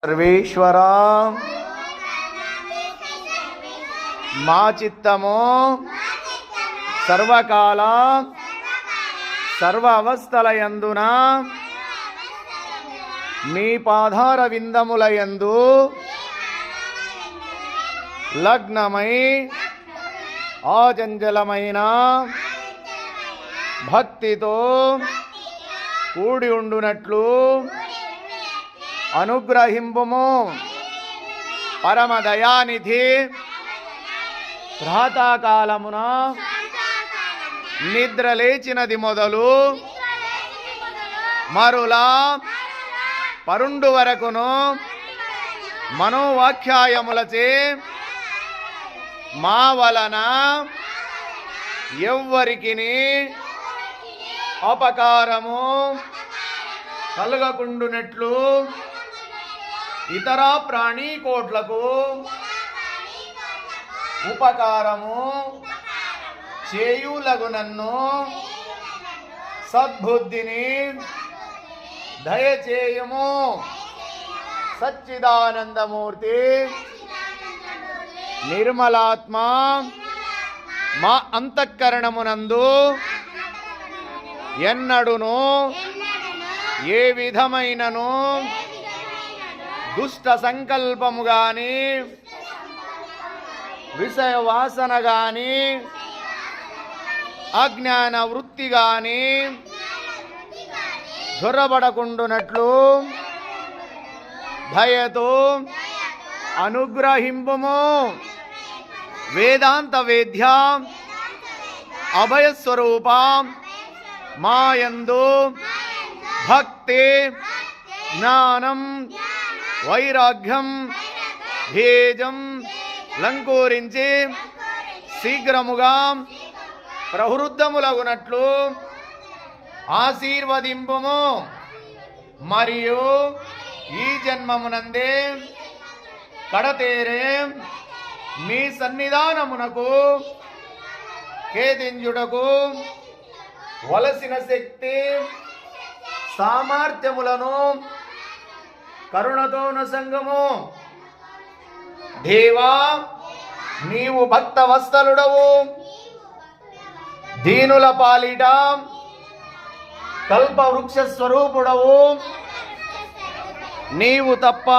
సర్వేశ్వరా మా చిత్తము సర్వకాల సర్వ అవస్థలయందున మీ పాదార విందములయందు లగ్నమై ఆచంచలమైన భక్తితో కూడి ఉండునట్లు అనుగ్రహింపుము. పరమదయానిధి ప్రాతకాలమున నిద్ర లేచినది మొదలు మరులా పరుండు వరకును మనోవాఖ్యాయములచే మా వలన ఎవ్వరికిని అపకారము కలగకుండునట్లు ఇతర ప్రాణీకోట్లకు ఉపకారము చేయులగునన్ను సద్బుద్ధిని దయచేయము. సచ్చిదానందమూర్తి నిర్మలాత్మ మా అంతఃకరణమునందు ఎన్నడును ఏ విధమైనను దుష్ట సంకల్పము గాని విషయ వాసన గాని అజ్ఞాన వృత్తి గాని జొరబడకుండునట్లు దయతో అనుగ్రహింపుము. వేదాంత వేద్య అభయస్వరూప మాయందు భక్తి జ్ఞానం వైరాగ్యం భేజం లంకూరించి శీఘ్రముగా ప్రవృద్ధములగునట్లు ఆశీర్వదింపుము. మరియు ఈ జన్మమునందే కడతేరే మీ సన్నిధానమునకు కేతించుటకు వలసిన శక్తి సామర్థ్యములను కరుణతో సంగము. దేవా, నీవు భక్తవత్సలుడవు, దీనుల పాలిట కల్పవృక్ష స్వరూపుడవు. నీవు తప్ప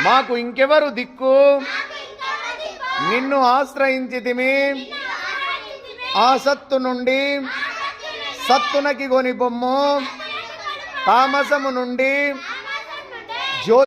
మాకు ఇంకెవరు దిక్కు? నిన్ను ఆశ్రయించితిమి. ఆ సత్తు నుండి సత్తునకి గొని బొమ్ము, తామసము నుండి